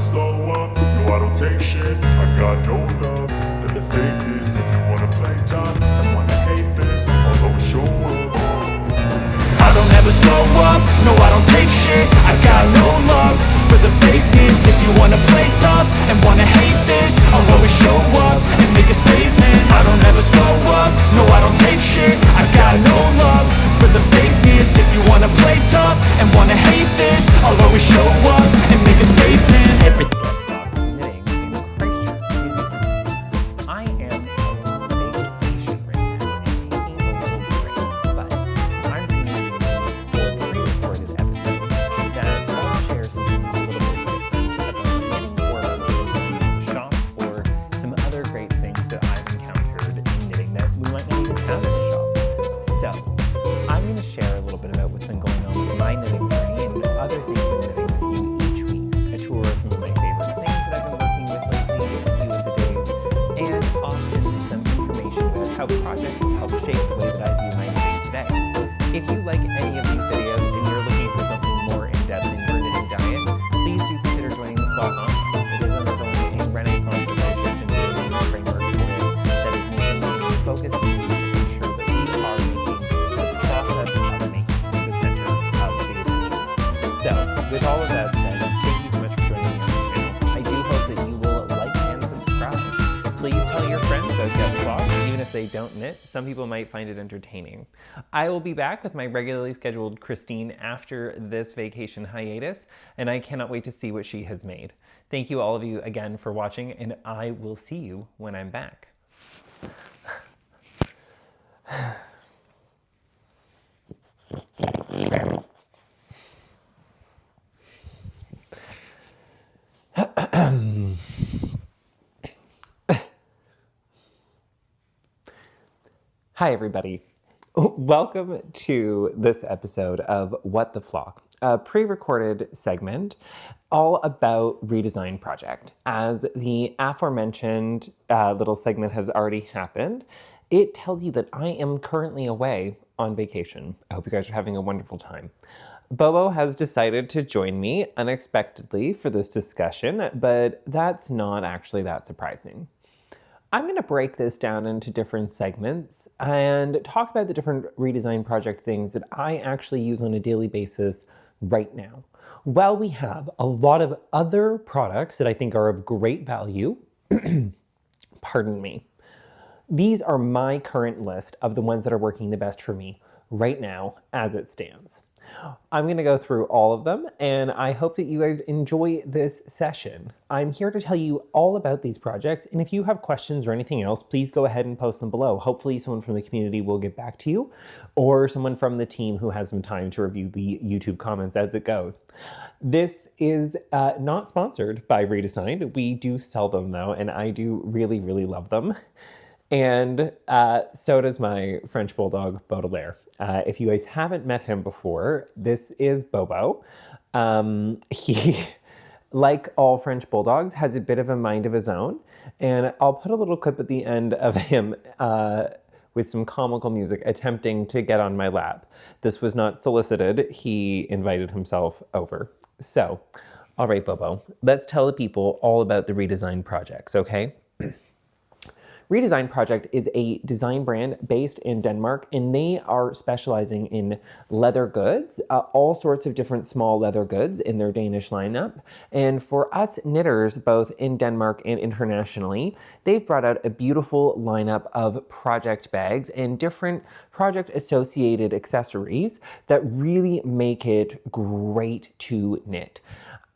slow up, no I don't take shit. I got no love for the fakeness. If you wanna play tough and wanna hate this, I'll always show up. I don't ever slow up, no I don't take shit. I got no love for the fakeness. If you wanna play tough and wanna hate this, I'll always show up and make a statement. I don't ever slow up, no I don't take shit. I got no love for the fakeness. If you wanna play tough and wanna hate this, I'll always show up and make a statement. Everything I am on vacation right now and taking a little break, but I'm bringing you for a pre-recorded episode that I'll share something a little bit different about knitting or shop or some other great things that I've encountered in knitting that we might not even have in a shop. So I'm going to share a little bit about what's been going on with my knitting journey and other things in knitting with you each week. A tour of some of my favorite things that I've been working with lately, a few of the days, and often some information about how projects have helped shape the way that I view my knitting today. If you like any of these videos and you're looking for something more in-depth in your knitting diet, please do consider joining the blog online. It is undergoing a renaissance of research and building a framework for it that is making me focus on ensure that we are making the process of making the center of the attention. So, with all of that said, thank you so much for joining me on the channel. I do hope that you will like and subscribe. Please tell your friends about Get Vlogs, even if they don't knit. Some people might find it entertaining. I will be back with my regularly scheduled Christine after this vacation hiatus, and I cannot wait to see what she has made. Thank you all of you again for watching, and I will see you when I'm back. Hi everybody. Welcome to this episode of What the Flock, a pre-recorded segment all about Redesign Project. As the aforementioned little segment has already happened, it tells you that I am currently away on vacation. I hope you guys are having a wonderful time. Bobo has decided to join me unexpectedly for this discussion, but that's not actually that surprising. I'm going to break this down into different segments and talk about the different redesign project things that I actually use on a daily basis right now. While we have a lot of other products that I think are of great value, pardon me, these are my current list of the ones that are working the best for me right now as it stands. I'm going to go through all of them, and I hope that you guys enjoy this session. I'm here to tell you all about these projects, and if you have questions or anything else, please go ahead and post them below. Hopefully someone from the community will get back to you, or someone from the team who has some time to review the YouTube comments as it goes. This is not sponsored by Redesigned. We do sell them though, and I do really, really love them. And so does my French Bulldog, Baudelaire. If you guys haven't met him before, this is Bobo. He, like all French Bulldogs, has a bit of a mind of his own. And I'll put a little clip at the end of him with some comical music attempting to get on my lap. This was not solicited. He invited himself over. So, all right, Bobo, let's tell the people all about the Redesign projects, okay? Redesign Project is a design brand based in Denmark, and they are specializing in leather goods, all sorts of different small leather goods in their Danish lineup. And for us knitters, both in Denmark and internationally, they've brought out a beautiful lineup of project bags and different project associated accessories that really make it great to knit.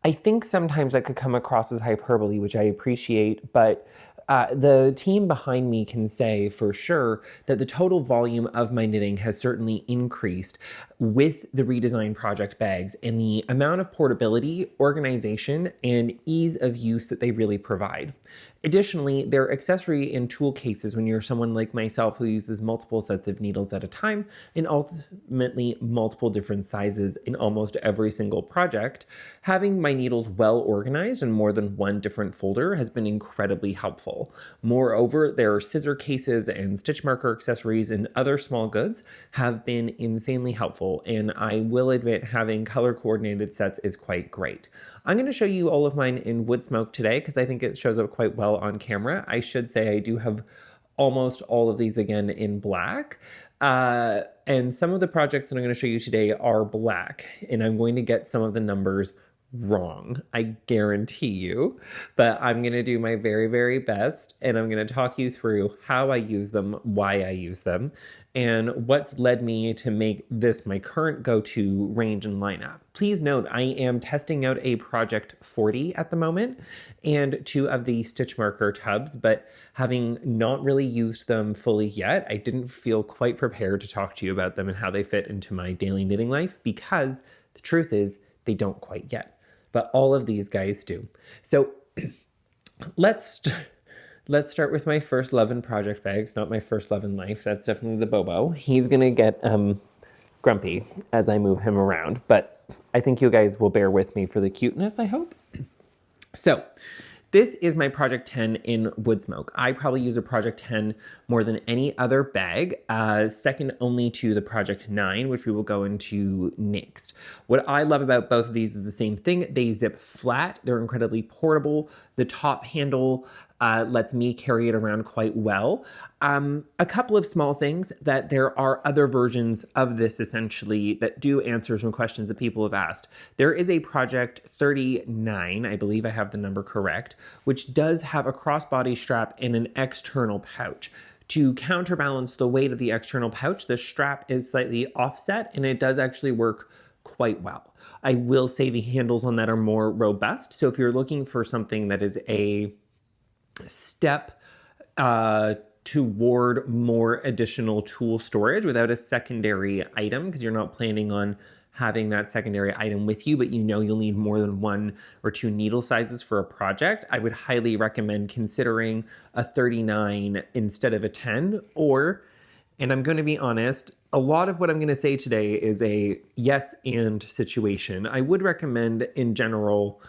I think sometimes that could come across as hyperbole, which I appreciate, but the team behind me can say for sure that the total volume of my knitting has certainly increased with the Redesign Project bags and the amount of portability, organization, and ease of use that they really provide. Additionally, their accessory and tool cases when you're someone like myself who uses multiple sets of needles at a time and ultimately multiple different sizes in almost every single project, having my needles well organized in more than one different folder has been incredibly helpful. Moreover, their scissor cases and stitch marker accessories and other small goods have been insanely helpful helpful. And I will admit having color coordinated sets is quite great. I'm going to show you all of mine in wood smoke today because I think it shows up quite well on camera. I should say I do have almost all of these again in black. And some of the projects that I'm going to show you today are black, and I'm going to get some of the numbers wrong, I guarantee you, but I'm going to do my very, very best, and I'm going to talk you through how I use them, why I use them, and what's led me to make this my current go-to range and lineup. Please note, I am testing out a Project 40 at the moment and 2 of the stitch marker tubs, but having not really used them fully yet, I didn't feel quite prepared to talk to you about them and how they fit into my daily knitting life, because the truth is they don't quite yet. But all of these guys do. So let's start with my first love in project bags, not my first love in life. That's definitely the Bobo. He's gonna get grumpy as I move him around, but I think you guys will bear with me for the cuteness, I hope. So this is my Project 10 in wood smoke. I probably use a Project 10 more than any other bag, second only to the Project 9, which we will go into next. What I love about both of these is the same thing. They zip flat. They're incredibly portable. The top handle lets me carry it around quite well. A couple of small things, that there are other versions of this essentially that do answer some questions that people have asked. There is a Project 39, I believe I have the number correct, which does have a crossbody strap and an external pouch. To counterbalance the weight of the external pouch, the strap is slightly offset, and it does actually work quite well. I will say the handles on that are more robust. So if you're looking for something that is a step toward more additional tool storage without a secondary item, because you're not planning on having that secondary item with you, but you know you'll need more than 1 or 2 needle sizes for a project, I would highly recommend considering a 39 instead of a 10. Or, and I'm going to be honest, a lot of what I'm going to say today is a yes and situation. I would recommend in general,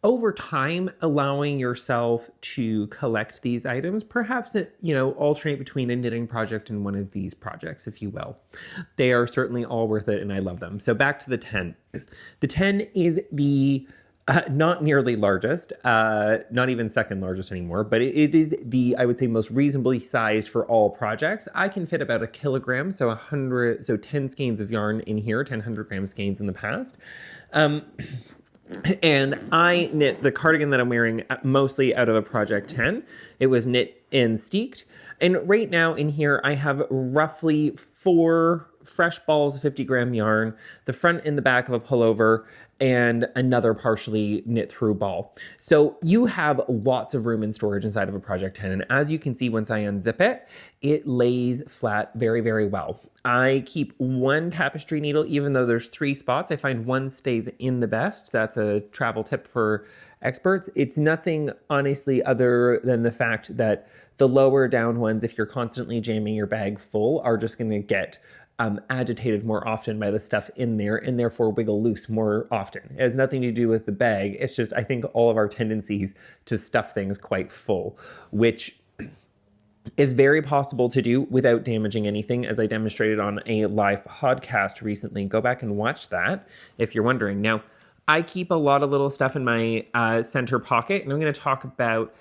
over time, allowing yourself to collect these items, perhaps, alternate between a knitting project and one of these projects, if you will. They are certainly all worth it, and I love them. So back to the 10. The 10 is the not nearly largest, not even second largest anymore, but it is the, I would say, most reasonably sized for all projects. I can fit about 1 kilogram, so 10 skeins of yarn in here, 100 gram skeins in the past. And I knit the cardigan that I'm wearing mostly out of a Project 10. It was knit and steeked. And right now in here, I have roughly 4 fresh balls of 50 gram yarn, the front and the back of a pullover, and another partially knit through ball. So you have lots of room in storage inside of a Project 10. And as you can see, once I unzip it, it lays flat very, very well. I keep 1 tapestry needle, even though there's 3 spots. I find 1 stays in the best. That's a travel tip for experts. It's nothing, honestly, other than the fact that the lower down ones, if you're constantly jamming your bag full, are just going to get agitated more often by the stuff in there, and therefore wiggle loose more often. It has nothing to do with the bag. It's just, I think, all of our tendencies to stuff things quite full, which is very possible to do without damaging anything, as I demonstrated on a live podcast recently. Go back and watch that if you're wondering. Now, I keep a lot of little stuff in my center pocket, and I'm going to talk about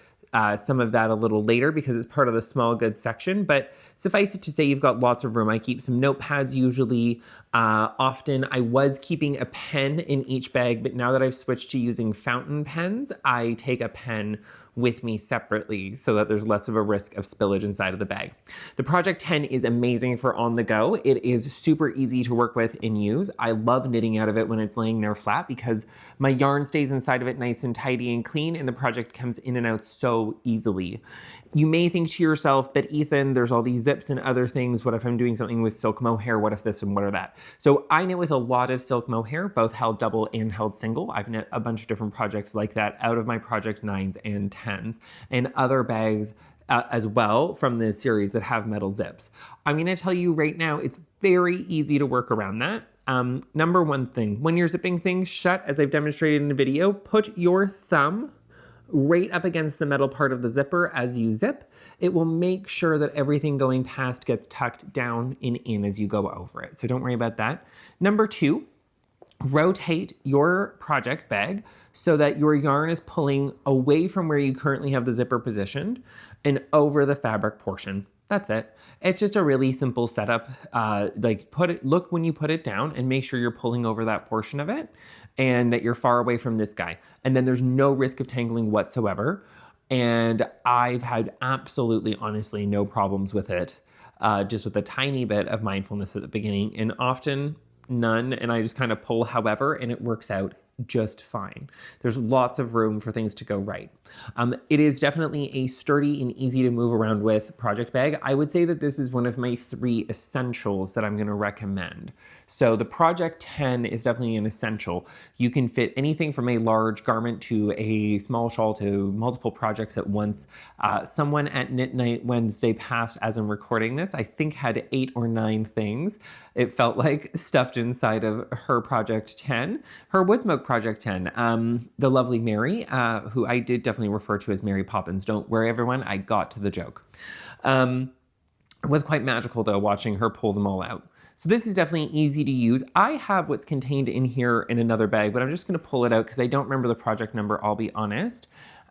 some of that a little later because it's part of the small goods section, but suffice it to say you've got lots of room. I keep some notepads usually. Often I was keeping a pen in each bag, but now that I've switched to using fountain pens, I take a pen with me separately so that there's less of a risk of spillage inside of the bag. The Project 10 is amazing for on the go. It is super easy to work with and use. I love knitting out of it when it's laying there flat because my yarn stays inside of it nice and tidy and clean, and the project comes in and out so easily. You may think to yourself, but Ethan, there's all these zips and other things. What if I'm doing something with silk mohair? What if this and what if that? So I knit with a lot of silk mohair, both held double and held single. I've knit a bunch of different projects like that out of my Project 9s and 10s and other bags as well from the series that have metal zips. I'm going to tell you right now, it's very easy to work around that. Number one thing, when you're zipping things shut, as I've demonstrated in the video, put your thumb right up against the metal part of the zipper as you zip. It will make sure that everything going past gets tucked down and in as you go over it. So don't worry about that. Number 2, rotate your project bag so that your yarn is pulling away from where you currently have the zipper positioned and over the fabric portion. That's it. It's just a really simple setup. Look when you put it down and make sure you're pulling over that portion of it and that you're far away from this guy. And then there's no risk of tangling whatsoever. And I've had absolutely, honestly, no problems with it. Just with a tiny bit of mindfulness at the beginning and often none. And I just kind of pull however, and it works out just fine. There's lots of room for things to go right. It is definitely a sturdy and easy to move around with project bag. I would say that this is one of my 3 essentials that I'm going to recommend. So the Project 10 is definitely an essential. You can fit anything from a large garment to a small shawl to multiple projects at once. Someone at Knit Night Wednesday past, as I'm recording this, I think had 8 or 9 things. It felt like stuffed inside of her Project 10, her Woodsmoke Project 10. The lovely Mary, who I did definitely refer to as Mary Poppins. Don't worry, everyone, I got to the joke. It was quite magical, though, watching her pull them all out. So this is definitely easy to use. I have what's contained in here in another bag, but I'm just going to pull it out because I don't remember the project number, I'll be honest.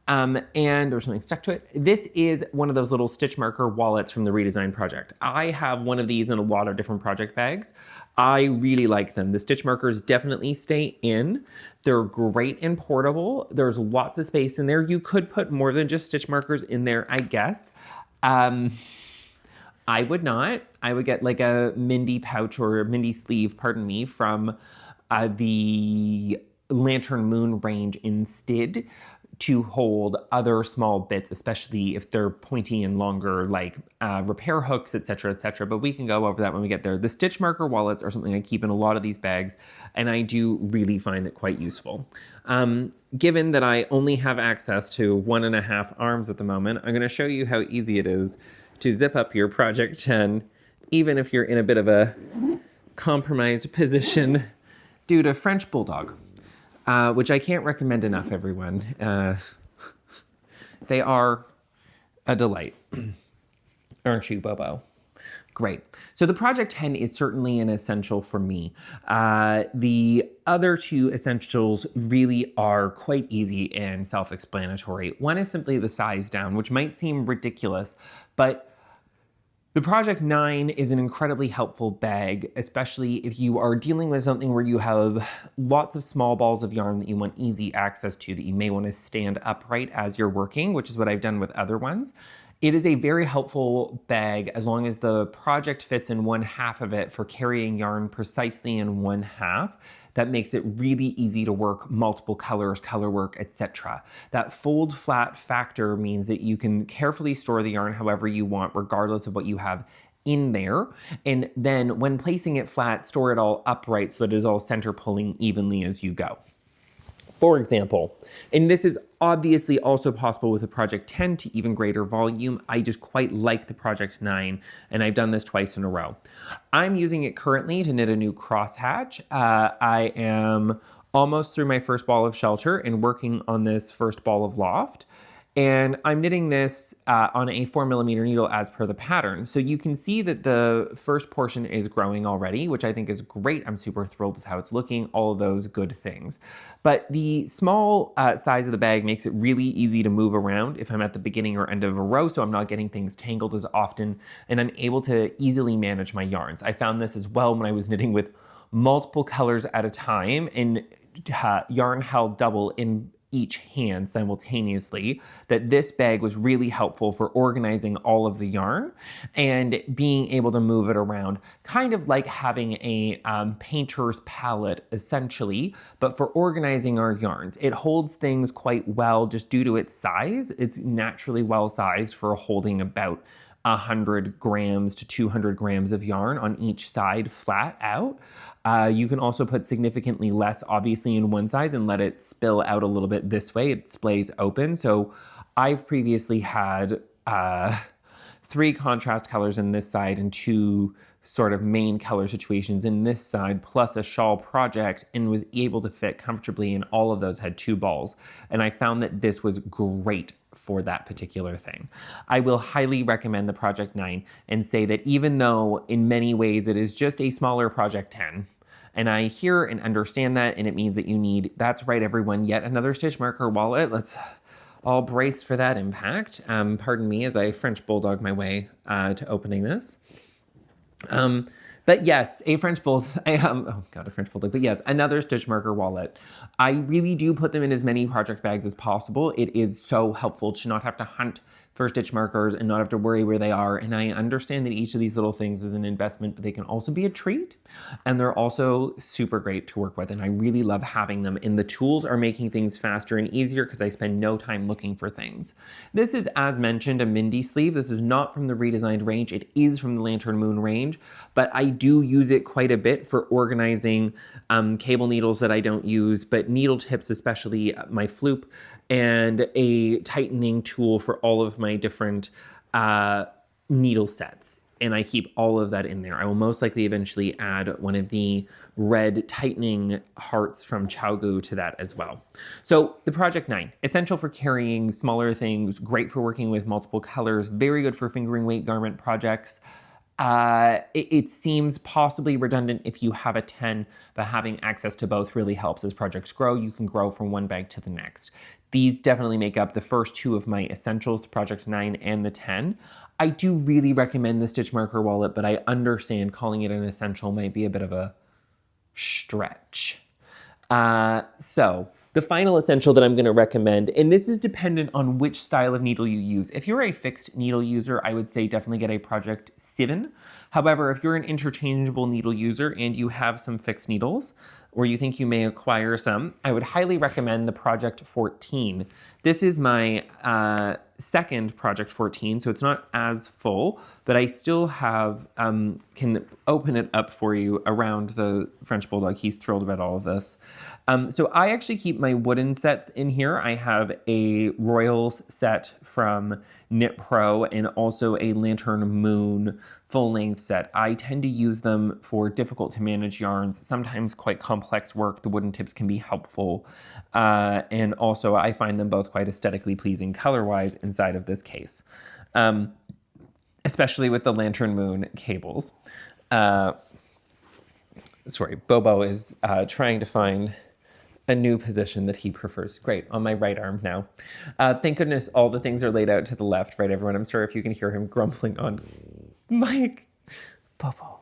And there's something stuck to it. This is one of those little stitch marker wallets from the redesign project. I have one of these in a lot of different project bags. I really like them. The stitch markers definitely stay in. They're great and portable. There's lots of space in there. You could put more than just stitch markers in there, I guess. I would not. I would get like a Mindy pouch or a Mindy sleeve, pardon me, from the Lantern Moon range instead, to hold other small bits, especially if they're pointy and longer, like repair hooks, etc., etc. But we can go over that when we get there. The stitch marker wallets are something I keep in a lot of these bags, and I do really find it quite useful. Given that I only have access to 1.5 arms at the moment, I'm going to show you how easy it is to zip up your Project 10, even if you're in a bit of a compromised position due to French Bulldog. Which I can't recommend enough, everyone. They are a delight. Aren't you, Bobo? Great. So the Project 10 is certainly an essential for me. The other 2 essentials really are quite easy and self-explanatory. One is simply the size down, which might seem ridiculous, but the Project 9 is an incredibly helpful bag, especially if you are dealing with something where you have lots of small balls of yarn that you want easy access to, that you may want to stand upright as you're working, which is what I've done with other ones. It is a very helpful bag as long as the project fits in 1/2 of it for carrying yarn precisely in 1/2. That makes it really easy to work multiple colors, color work, etc. That fold flat factor means that you can carefully store the yarn however you want, regardless of what you have in there. And then when placing it flat, store it all upright so that it is all center pulling evenly as you go. For example, and this is obviously also possible with a Project 10 to even greater volume. I just quite like the Project 9, and I've done this twice in a row. I'm using it currently to knit a new crosshatch. I am almost through my first ball of shelter and working on this first ball of loft. And I'm knitting this on a 4mm needle as per the pattern. So you can see that the first portion is growing already, which I think is great. I'm super thrilled with how it's looking, all of those good things. But the small size of the bag makes it really easy to move around if I'm at the beginning or end of a row, so I'm not getting things tangled as often, and I'm able to easily manage my yarns. I found this as well when I was knitting with multiple colors at a time and yarn held double in each hand simultaneously, that this bag was really helpful for organizing all of the yarn and being able to move it around, kind of like having a painter's palette essentially, but for organizing our yarns. It holds things quite well just due to its size. It's naturally well sized for holding about 100 grams to 200 grams of yarn on each side flat out. You can also put significantly less, obviously, in one size and let it spill out a little bit this way. It splays open. So I've previously had 3 contrast colors in this side and 2 sort of main color situations in this side, plus a shawl project, and was able to fit comfortably, and all of those had 2 balls. And I found that this was great for that particular thing. I will highly recommend the Project 9 and say that even though in many ways it is just a smaller Project 10, and I hear and understand that, and it means that you need, that's right everyone, yet another stitch marker wallet. Let's all brace for that impact. Pardon me as I French bulldog my way to opening this. But yes, a French bulldog, oh God, a French bulldog, but yes, another stitch marker wallet. I really do put them in as many project bags as possible. It is so helpful to not have to hunt for stitch markers and not have to worry where they are. And I understand that each of these little things is an investment, but they can also be a treat. And they're also super great to work with. And I really love having them. And the tools are making things faster and easier because I spend no time looking for things. This is, as mentioned, a Mindy sleeve. This is not from the redesigned range. It is from the Lantern Moon range, but I do use it quite a bit for organizing cable needles that I don't use, but needle tips, especially my floop, and a tightening tool for all of my different needle sets. And I keep all of that in there. I will most likely eventually add one of the red tightening hearts from ChowGoo to that as well. So the Project 9, essential for carrying smaller things, great for working with multiple colors, very good for fingering weight garment projects. It seems possibly redundant if you have a 10, but having access to both really helps. As projects grow, you can grow from one bag to the next. These definitely make up the first 2 of my essentials, the Project 9 and the 10. I do really recommend the stitch marker wallet, but I understand calling it an essential might be a bit of a stretch. So the final essential that I'm going to recommend, and this is dependent on which style of needle you use. If you're a fixed needle user, I would say definitely get a Project 7. However, if you're an interchangeable needle user and you have some fixed needles, or you think you may acquire some, I would highly recommend the Project 14. This is my second Project 14, so it's not as full, but I still have, can open it up for you around the French Bulldog. He's thrilled about all of this. So I actually keep my wooden sets in here. I have a Royals set from Knit Pro and also a Lantern Moon full length set. I tend to use them for difficult to manage yarns, sometimes quite complex work. The wooden tips can be helpful. And also I find them both quite aesthetically pleasing color-wise inside of this case, especially with the Lantern Moon cables. Sorry, Bobo is trying to find a new position that he prefers. Great, on my right arm now. Thank goodness all the things are laid out to the left, right, everyone? I'm sorry if you can hear him grumbling on Mike. Bobo.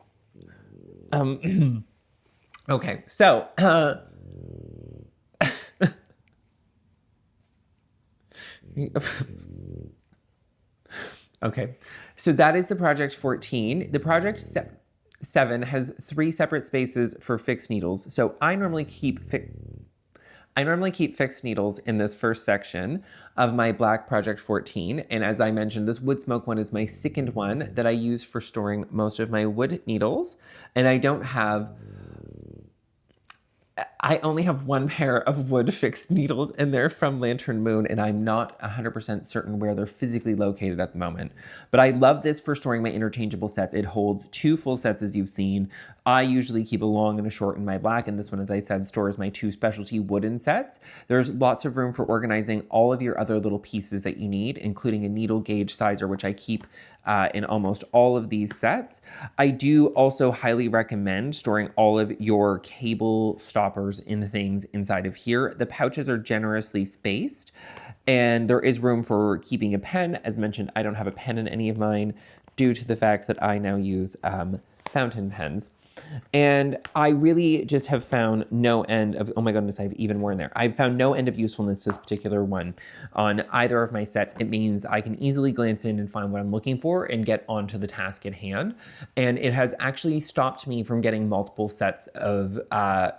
Okay, so, okay, so that is the Project 14. The Project 7 has 3 separate spaces for fixed needles. So I normally keep fixed needles in this first section of my black Project 14. And as I mentioned, this wood smoke one is my second one that I use for storing most of my wood needles. And I only have 1 pair of wood fixed needles and they're from Lantern Moon, and I'm not 100% certain where they're physically located at the moment. But I love this for storing my interchangeable sets. It holds 2 full sets as you've seen. I usually keep a long and a short in my black, and this one, as I said, stores my 2 specialty wooden sets. There's lots of room for organizing all of your other little pieces that you need, including a needle gauge sizer, which I keep in almost all of these sets. I do also highly recommend storing all of your cable stoppers in things inside of here. The pouches are generously spaced, and there is room for keeping a pen. As mentioned, I don't have a pen in any of mine due to the fact that I now use fountain pens. And I really just have found no end of, oh my goodness, I have even more in there. I've found no end of usefulness to this particular one on either of my sets. It means I can easily glance in and find what I'm looking for and get onto the task at hand. And it has actually stopped me from getting multiple sets of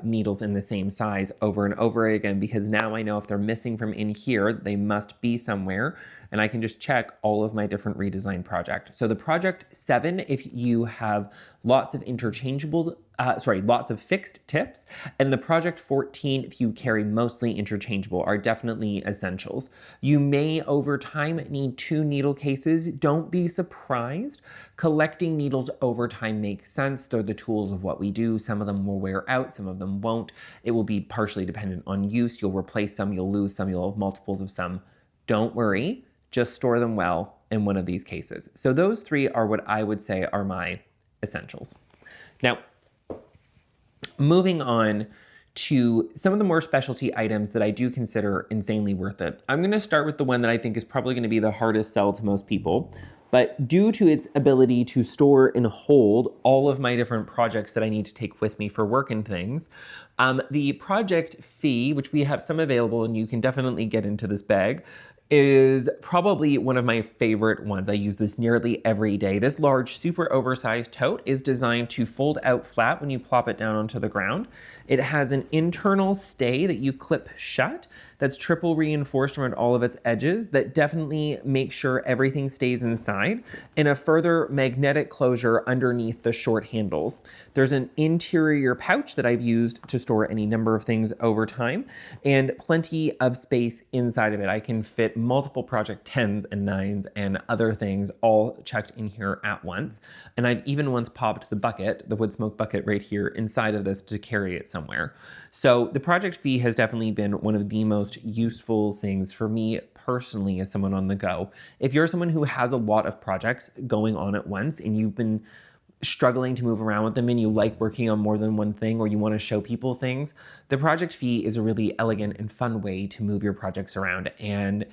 needles in the same size over and over again, because now I know if they're missing from in here, they must be somewhere. And I can just check all of my different redesign projects. So the Project 7, if you have lots of interchangeable lots of fixed tips, and the Project 14, if you carry mostly interchangeable, are definitely essentials. You may over time need 2 needle cases. Don't be surprised. Collecting needles over time makes sense. They're the tools of what we do. Some of them will wear out, some of them won't. It will be partially dependent on use. You'll replace some, you'll lose some, you'll have multiples of some. Don't worry, just store them well in one of these cases. So those 3 are what I would say are my essentials. Now, moving on to some of the more specialty items that I do consider insanely worth it. I'm going to start with the one that I think is probably going to be the hardest sell to most people, but due to its ability to store and hold all of my different projects that I need to take with me for work and things, the project fee, which we have some available and you can definitely get into this bag, is probably one of my favorite ones. I use this nearly every day. This large, super oversized tote is designed to fold out flat when you plop it down onto the ground. It has an internal stay that you clip shut that's triple reinforced around all of its edges that definitely makes sure everything stays inside, and a further magnetic closure underneath the short handles. There's an interior pouch that I've used to store any number of things over time, and plenty of space inside of it. I can fit multiple Project 10s and 9s and other things all checked in here at once. And I've even once popped the bucket, the wood smoke bucket right here inside of this to carry it somewhere. So the Project Fee has definitely been one of the most useful things for me personally as someone on the go. If you're someone who has a lot of projects going on at once and you've been struggling to move around with them and you like working on more than one thing, or you want to show people things, the Project Fee is a really elegant and fun way to move your projects around. And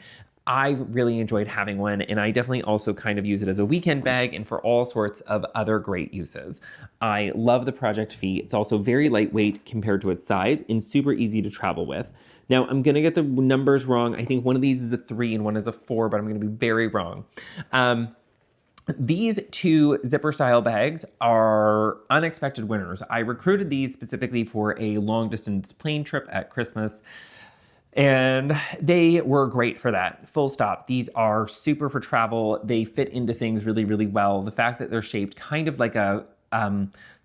I've really enjoyed having one, and I definitely also kind of use it as a weekend bag and for all sorts of other great uses. I love the Project Fee. It's also very lightweight compared to its size and super easy to travel with. Now, I'm going to get the numbers wrong. I think one of these is a 3 and one is a 4, but I'm going to be very wrong. These 2 zipper style bags are unexpected winners. I recruited these specifically for a long distance plane trip at Christmas, and they were great for that, full stop. These are super for travel. They fit into things really, really well. The fact that they're shaped kind of like a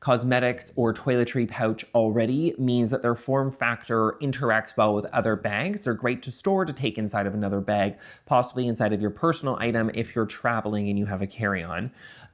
cosmetics or toiletry pouch already means that their form factor interacts well with other bags. They're great to store, to take inside of another bag, possibly inside of your personal item if you're traveling and you have a carry-on.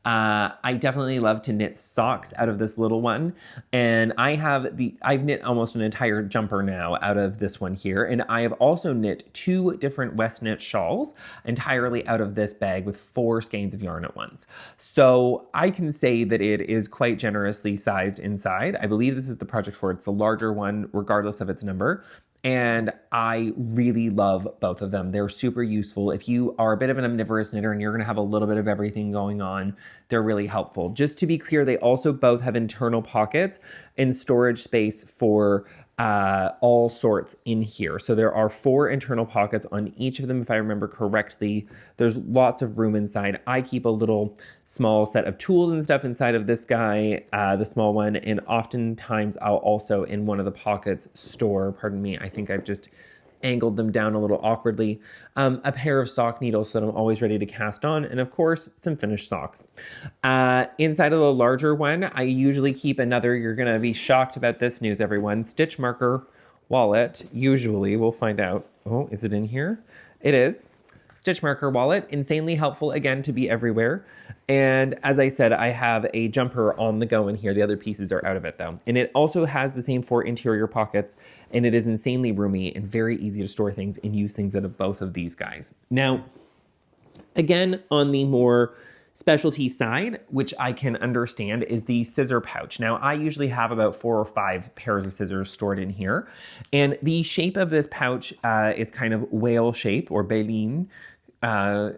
I definitely love to knit socks out of this little one, and I've knit almost an entire jumper now out of this one here, and I have also knit 2 different West knit shawls entirely out of this bag with 4 skeins of yarn at once. So I can say that it is quite generously sized inside. I believe this is the Project 4. It's the larger one, regardless of its number. And I really love both of them. They're super useful. If you are a bit of an omnivorous knitter and you're gonna have a little bit of everything going on, they're really helpful. Just to be clear, they also both have internal pockets and storage space for all sorts in here. So there are 4 internal pockets on each of them, if I remember correctly. There's lots of room inside. I keep a little small set of tools and stuff inside of this guy, the small one, and oftentimes I'll also in one of the pockets store, pardon me, I think I've just angled them down a little awkwardly, a pair of sock needles so that I'm always ready to cast on, and of course, some finished socks. Inside of the larger one, I usually keep another, you're gonna be shocked about this news, everyone, stitch marker wallet, usually, we'll find out. Oh, is it in here? It is. Stitch marker wallet, insanely helpful, again, to be everywhere. And as I said, I have a jumper on the go in here. The other pieces are out of it though. And it also has the same 4 interior pockets, and it is insanely roomy and very easy to store things and use things out of both of these guys. Now, again, on the more specialty side, which I can understand, is the scissor pouch. Now, I usually have about 4 or 5 pairs of scissors stored in here. And the shape of this pouch is kind of whale shape or baleen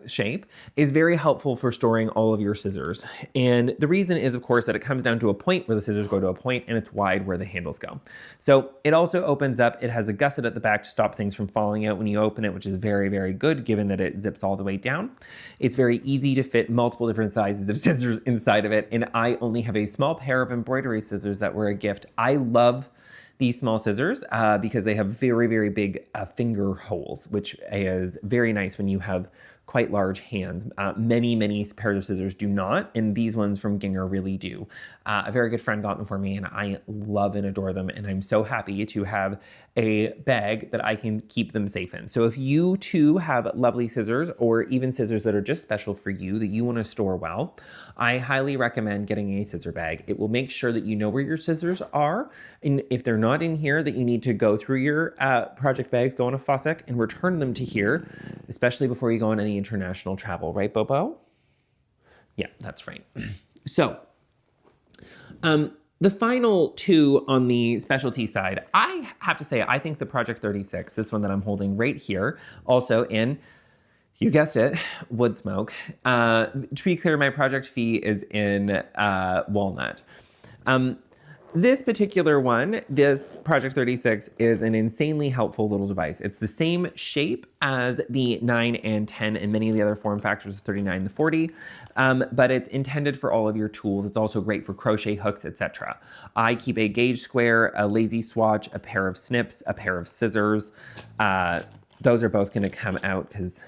shape, is very helpful for storing all of your scissors. And the reason is, of course, that it comes down to a point where the scissors go to a point and it's wide where the handles go. So it also opens up, it has a gusset at the back to stop things from falling out when you open it, which is very, very good given that it zips all the way down. It's very easy to fit multiple different sizes of scissors inside of it. And I only have a small pair of embroidery scissors that were a gift. I love these small scissors because they have very, very big finger holes, which is very nice when you have quite large hands. Many pairs of scissors do not, and these ones from Ginger really do. A very good friend got them for me, and I love and adore them, and I'm so happy to have a bag that I can keep them safe in. So if you too have lovely scissors, or even scissors that are just special for you that you want to store well, I highly recommend getting a scissor bag. It will make sure that you know where your scissors are, and if they're not in here, that you need to go through your project bags, go on a faucet, and return them to here, especially before you go on any international travel, right, Bobo? Yeah, that's right. So, the final two on the specialty side, I have to say, I think the Project 36, this one that I'm holding right here, also in, you guessed it, wood smoke. To be clear, my project fee is in walnut. This particular one, this Project 36, is an insanely helpful little device. It's the same shape as the 9 and 10 and many of the other form factors of 39 and the 40, but it's intended for all of your tools. It's also great for crochet hooks, etc. I keep a gauge square, a lazy swatch, a pair of snips, a pair of scissors. Those are both going to come out because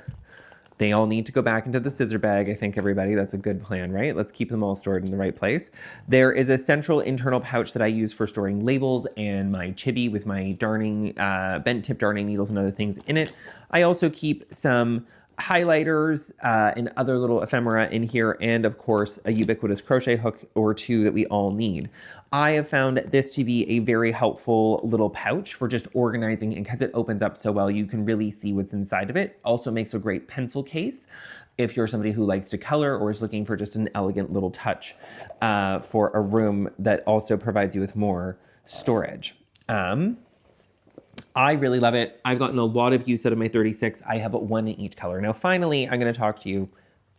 they all need to go back into the scissor bag, I think, everybody. That's a good plan, right? Let's keep them all stored in the right place. There is a central internal pouch that I use for storing labels and my chibi with my darning, bent tip darning needles and other things in it. I also keep some highlighters and other little ephemera in here, and of course a ubiquitous crochet hook or two that we all need. I have found this to be a very helpful little pouch for just organizing, and because it opens up so well, you can really see what's inside of it. Also makes a great pencil case if you're somebody who likes to color or is looking for just an elegant little touch for a room that also provides you with more storage. I really love it. I've gotten a lot of use out of my 36. I have one in each color. Now, finally, I'm going to talk to you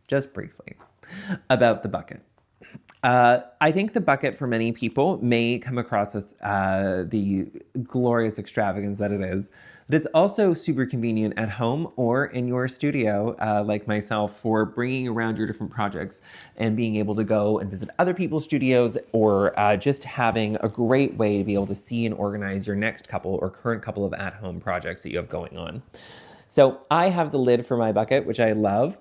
just briefly about the bucket. I think the bucket for many people may come across as the glorious extravagance that it is, but it's also super convenient at home or in your studio, like myself, for bringing around your different projects and being able to go and visit other people's studios, or just having a great way to be able to see and organize your next couple or current couple of at-home projects that you have going on. So I have the lid for my bucket, which I love.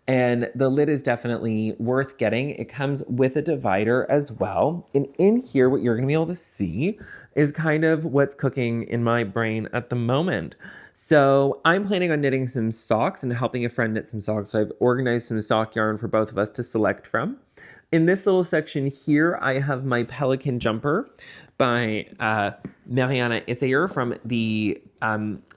And the lid is definitely worth getting. It comes with a divider as well. And in here, what you're gonna be able to see is kind of what's cooking in my brain at the moment. So I'm planning on knitting some socks and helping a friend knit some socks. So I've organized some sock yarn for both of us to select from. In this little section here, I have my Pelican jumper by Mariana Issayer from the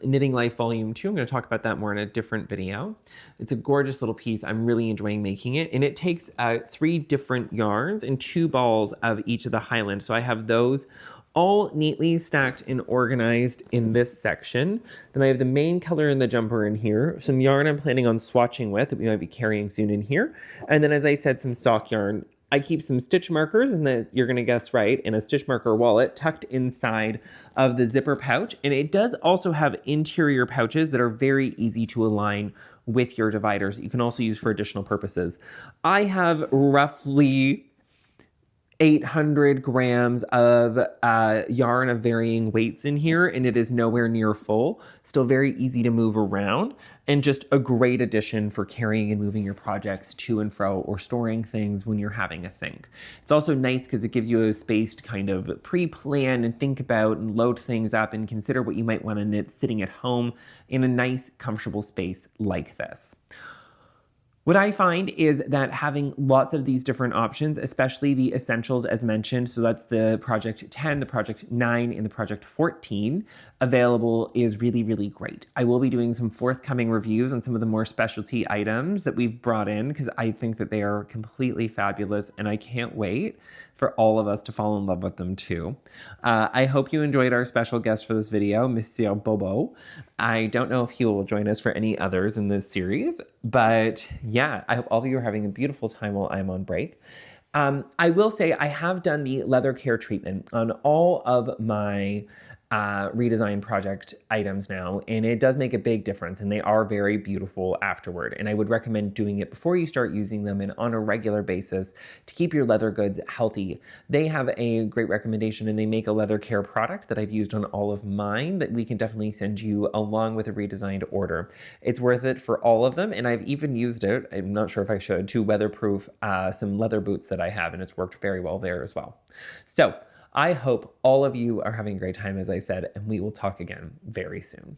Knitting Life Volume 2. I'm going to talk about that more in a different video. It's a gorgeous little piece. I'm really enjoying making it. And it takes 3 different yarns and 2 balls of each of the Highland. So I have those all neatly stacked and organized in this section. Then I have the main color in the jumper in here, some yarn I'm planning on swatching with that we might be carrying soon in here. And then, as I said, some sock yarn. I keep some stitch markers, and you're gonna guess right, in a stitch marker wallet tucked inside of the zipper pouch. And it does also have interior pouches that are very easy to align with your dividers. You can also use for additional purposes. I have roughly 800 grams of yarn of varying weights in here, and it is nowhere near full. Still very easy to move around, and just a great addition for carrying and moving your projects to and fro, or storing things when you're having a think. It's also nice because it gives you a space to kind of pre-plan and think about and load things up and consider what you might want to knit sitting at home in a nice, comfortable space like this. What I find is that having lots of these different options, especially the essentials as mentioned, so that's the Project 10, the Project 9, and the Project 14, available is really, really great. I will be doing some forthcoming reviews on some of the more specialty items that we've brought in, because I think that they are completely fabulous, and I can't wait for all of us to fall in love with them too. I hope you enjoyed our special guest for this video, Monsieur Bobo. I don't know if he will join us for any others in this series, but yeah, I hope all of you are having a beautiful time while I'm on break. I will say I have done the leather care treatment on all of my redesign project items now, and it does make a big difference, and they are very beautiful afterward. And I would recommend doing it before you start using them and on a regular basis to keep your leather goods healthy. They have a great recommendation, and they make a leather care product that I've used on all of mine that we can definitely send you along with a redesigned order. It's worth it for all of them, and I've even used it, I'm not sure if I should, to weatherproof some leather boots that I have, and it's worked very well there as well. So I hope all of you are having a great time, as I said, and we will talk again very soon.